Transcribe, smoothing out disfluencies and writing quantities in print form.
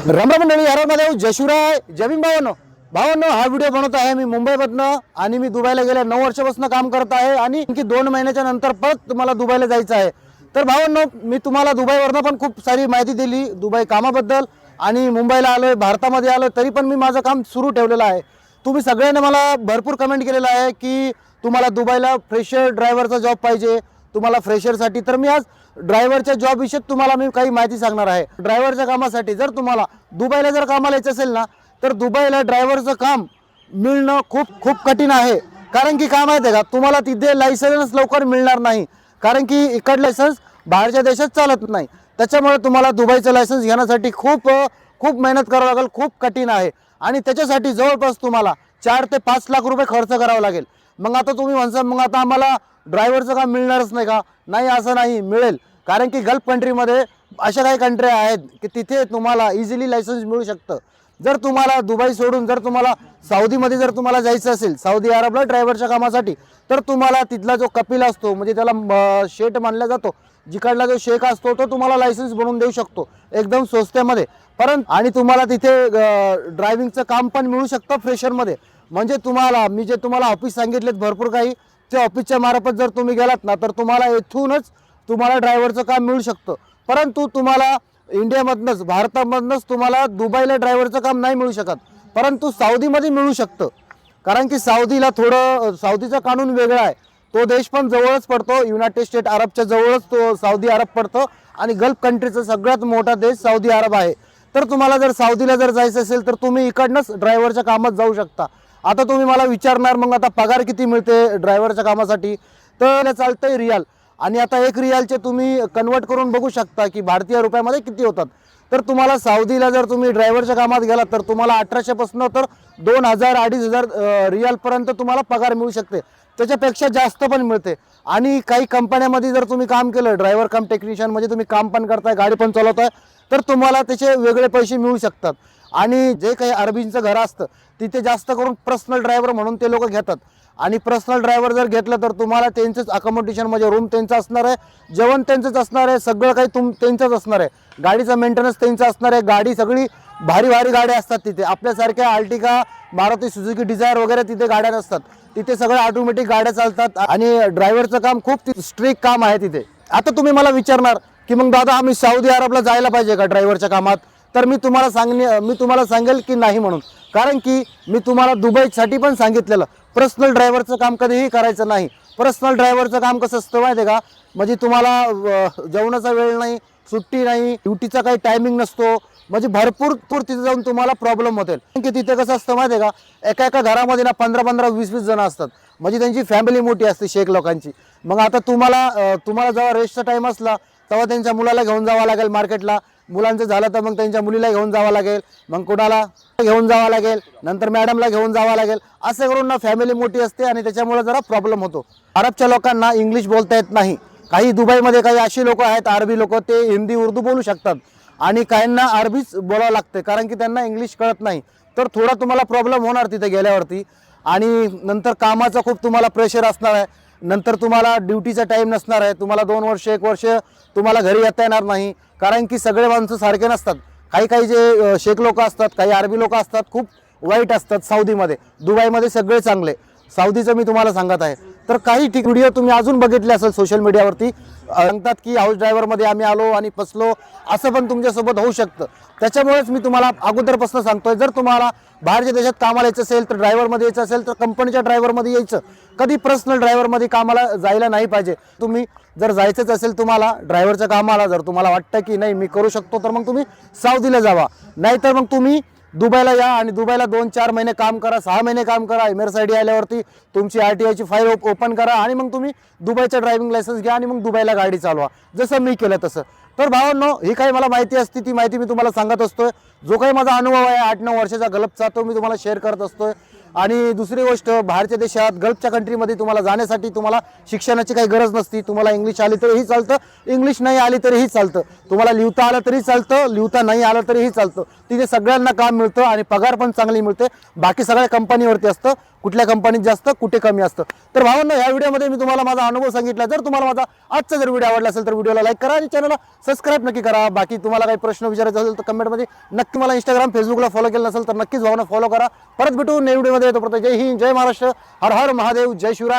रामराम मंडळी, हर महादेव, जय शिवराय, जय भीम. भावांनो हा व्हिडिओ बनवत आहे मी मुंबईमधनं आणि मी दुबईला गेल्या 9 वर्षापासून काम करत आहे आणि आणखी 2 महिन्याच्या नंतर परत मला दुबईला जायचं आहे. तर भावांनो, मी तुम्हाला दुबईवरनं पण खूप सारी माहिती दिली दुबई कामाबद्दल आणि मुंबईला आलोय, भारतामध्ये आलोय, तरी पण मी माझं काम सुरू ठेवलेलं आहे. तुम्ही सगळ्यांनी मला भरपूर कमेंट केलेलं आहे की तुम्हाला दुबईला फ्रेशर ड्रायव्हरचा जॉब पाहिजे, तुम्हाला फ्रेशरसाठी. तर मी आज ड्रायव्हरच्या जॉबविषयी तुम्हाला मी काही माहिती सांगणार आहे. ड्रायव्हरच्या कामासाठी जर तुम्हाला दुबईला जर कामाला यायचं असेल ना, तर दुबईला ड्रायव्हरचं काम मिळणं खूप खूप कठीण आहे. कारण की काय माहिती आहे का, तुम्हाला तिथे लायसन्स लवकर मिळणार नाही, कारण की इकडलं लायसन्स बाहेरच्या देशात चालत नाही. त्याच्यामुळे तुम्हाला दुबईचं लायसन्स घेण्यासाठी खूप खूप मेहनत करावं लागेल, खूप कठीण आहे. आणि त्याच्यासाठी जवळपास तुम्हाला 4 ते 5 लाख रुपये खर्च करावा लागेल. मग आता तुम्ही म्हणसा, मग आता आम्हाला ड्रायव्हरचं काम मिळणारच नाही का? नाही, असं नाही, मिळेल. कारण की गल्फ कंट्रीमध्ये अशा काही कंट्री आहेत की तिथे तुम्हाला इझिली लायसन्स मिळू शकतं. जर तुम्हाला दुबई सोडून जर तुम्हाला सौदीमध्ये जर तुम्हाला जायचं असेल, सौदी अरबला ड्रायव्हरच्या कामासाठी, तर तुम्हाला तिथला जो कपिल असतो, म्हणजे त्याला शेठ मानला जातो, जिकडला जो शेख असतो तो तुम्हाला लायसन्स बनवून देऊ शकतो एकदम स्वस्त्यामध्ये. परंतु आणि तुम्हाला तिथे ड्रायव्हिंगचं काम पण मिळू शकतं फ्रेशरमध्ये. म्हणजे तुम्हाला मी जे तुम्हाला ऑफिस सांगितलेत भरपूर काही, ते ऑफिसच्या मार्फत जर तुम्ही गेलात ना, तर तुम्हाला इथूनच तुम्हाला ड्रायव्हरचं काम मिळू शकतं. परंतु तुम्हाला इंडियामधनंच, भारतामधनंच तुम्हाला दुबईला ड्रायव्हरचं काम नाही मिळू शकत, परंतु सौदीमध्ये मिळू शकतं. कारण की सौदीला थोडं, सौदीचा कानून वेगळा आहे. तो देश पण जवळच पडतो, युनायटेड स्टेट अरबच्या जवळच तो सौदी अरब पडतो आणि गल्फ कंट्रीचा सगळ्यात मोठा देश सौदी अरब आहे. तर तुम्हाला जर सौदीला जर जायचं असेल तर तुम्ही इकडनंच ड्रायव्हरच्या कामात जाऊ शकता. आता तुम्ही मला विचारणार, मग आता पगार किती मिळते ड्रायव्हरच्या कामासाठी? तर चालतंय रियाल, आणि आता 1 रियालचे तुम्ही कन्वर्ट करून बघू शकता की भारतीय रुपयामध्ये किती होतात. तर तुम्हाला सौदीला जर तुम्ही ड्रायव्हरच्या कामात गेलात तर तुम्हाला 1800 पासून तर 2000-2500 रियालपर्यंत तुम्हाला पगार मिळू शकते. त्याच्यापेक्षा जास्त पण मिळते. आणि काही कंपन्यामध्ये जर तुम्ही काम केलं ड्रायव्हर कम टेक्निशियन, म्हणजे तुम्ही काम पण करताय, गाडी पण चालवताय, तर तुम्हाला त्याचे वेगळे पैसे मिळू शकतात. आणि जे काही अरबींचं घर असतं तिथे जास्त करून पर्सनल ड्रायव्हर म्हणून ते लोक घेतात. आणि पर्सनल ड्रायव्हर जर घेतलं तर तुम्हाला त्यांचंच अकोमोडेशन, म्हणजे रूम त्यांचं असणार आहे, जेवण त्यांचंच असणार आहे, सगळं काही त्यांचंच असणार आहे, गाडीचा मेंटेनन्स त्यांचा असणार आहे. गाडी सगळी भारी भारी गाड्या असतात तिथे, आपल्यासारख्या आर्टिका, मारुती सुझुकी डिझायर वगैरे तिथे गाड्या नसतात. तिथे सगळ्या ऑटोमॅटिक गाड्या चालतात आणि ड्रायव्हरचं काम खूप स्ट्रिक्ट काम आहे तिथे. आता तुम्ही मला विचारणार की मग दादा आम्ही सौदी अरबला जायला पाहिजे का ड्रायव्हरच्या कामात? तर मी तुम्हाला सांगेल की नाही म्हणून. कारण की मी तुम्हाला दुबईसाठी पण सांगितलेलं, पर्सनल ड्रायव्हरचं काम कधीही करायचं नाही. पर्सनल ड्रायव्हरचं काम कसं असतं माहिती आहे का? म्हणजे तुम्हाला जेवणाचा वेळ नाही, सुट्टी नाही, ड्युटीचा काही टायमिंग नसतो, म्हणजे भरपूर तिथे जाऊन तुम्हाला प्रॉब्लेम होतील. की तिथे कसं असतं माहिती आहे का, एका घरामध्ये ना 15-15, 20-20 जण असतात, म्हणजे त्यांची फॅमिली मोठी असते शेख लोकांची. मग आता तुम्हाला जेव्हा रेस्टचा टाईम असला तेव्हा त्यांच्या मुलाला घेऊन जावं लागेल मार्केटला, मुलांचं झालं तर मग त्यांच्या मुलीला घेऊन जावं लागेल, मग कोणाला घेऊन जावं लागेल, नंतर मॅडमला घेऊन जावं लागेल. असं करून ना फॅमिली मोठी असते आणि त्याच्यामुळे जरा प्रॉब्लेम होतो. अरबच्या लोकांना इंग्लिश बोलता येत नाही. काही दुबईमध्ये काही अशी लोक आहेत, अरबी लोक, ते हिंदी उर्दू बोलू शकतात आणि काहींना अरबीच बोलावं लागते कारण की त्यांना इंग्लिश कळत नाही. तर थोडा तुम्हाला प्रॉब्लेम होणार तिथे गेल्यावरती. आणि नंतर कामाचा खूप तुम्हाला प्रेशर असणार आहे. नंतर तुम्हाला ड्युटीचा टाईम नसणार आहे. तुम्हाला 2 वर्ष 1 वर्ष तुम्हाला घरी येता येणार नाही, कारण की सगळे माणसं सारखे नसतात. काही काही जे शेख लोक असतात, काही अरबी लोक असतात, खूप वाईट असतात सौदीमध्ये. दुबईमध्ये सगळे चांगले, सौदीचं मी तुम्हाला सांगत आहे. तर काही व्हिडिओ तुम्ही अजून बघितले असेल सोशल मीडियावरती, सांगतात की हाऊस ड्रायव्हरमध्ये आम्ही आलो आणि फसलो, असं पण तुमच्यासोबत होऊ शकतं. त्याच्यामुळेच मी तुम्हाला अगोदरपासून सांगतोय, जर तुम्हाला बाहेरच्या देशात कामाला यायचं असेल तर ड्रायव्हरमध्ये यायचं असेल तर कंपनीच्या ड्रायव्हरमध्ये यायचं, कधी पर्सनल ड्रायव्हरमध्ये कामाला जायला नाही पाहिजे. तुम्ही जर जायचंच असेल तुम्हाला ड्रायव्हरच्या कामाला, जर तुम्हाला वाटतं की नाही मी करू शकतो, तर मग तुम्ही सौदीला जावा. नाहीतर मग तुम्ही दुबईला या आणि दुबईला 2-4 महिने काम करा, 6 महिने काम करा. MRSID आल्यावरती तुमची RTIची फाईल ओपन करा आणि मग तुम्ही दुबईचं ड्रायव्हिंग लायसन्स घ्या आणि मग दुबईला गाडी चालवा, जसं मी केलं तसं. तर भावांनो, ही काही मला माहिती असते ती माहिती मी तुम्हाला सांगत असतोय. जो काही माझा अनुभव आहे 8-9 वर्षाचा गल्फचा, तो मी तुम्हाला शेअर करत असतोय. आणि दुसरी गोष्ट, बाहेरच्या देशात गल्फच्या कंट्रीमध्ये तुम्हाला जाण्यासाठी तुम्हाला शिक्षणाची काही गरज नसती. तुम्हाला इंग्लिश आली तरीही चालतं, इंग्लिश नाही आली तरीही चालतं, तुम्हाला लिहिता आलं तरी चालतं, लिहिता नाही आलं तरीही चालतं. तिथे सगळ्यांना काम मिळतं आणि पगार पण चांगली मिळते. बाकी सगळ्या कंपनीवरती असतं, कुठल्या कंपनीत जास्त कुठे कमी असतं. तर भावांनो, या व्हिडिओमध्ये मी तुम्हाला माझा अनुभव सांगितला. जर तुम्हाला माझा आजचा जर व्हिडिओ आवडला असेल तर व्हिडिओला लाईक करा आणि चॅनलला सबस्क्राईब नक्की करा. बाकी तुम्हाला काही प्रश्न विचारायचा असेल तर कमेंटमध्ये नक्की मला इंस्टाग्राम फेसबुकला फॉलो केलं नसेल तर नक्कीच भावना फॉलो करा. परत भेटू नवीन व्हिडिओमध्ये. येतो. जय हिंद, जय महाराष्ट्र, हर हर महादेव, जय शिवराय.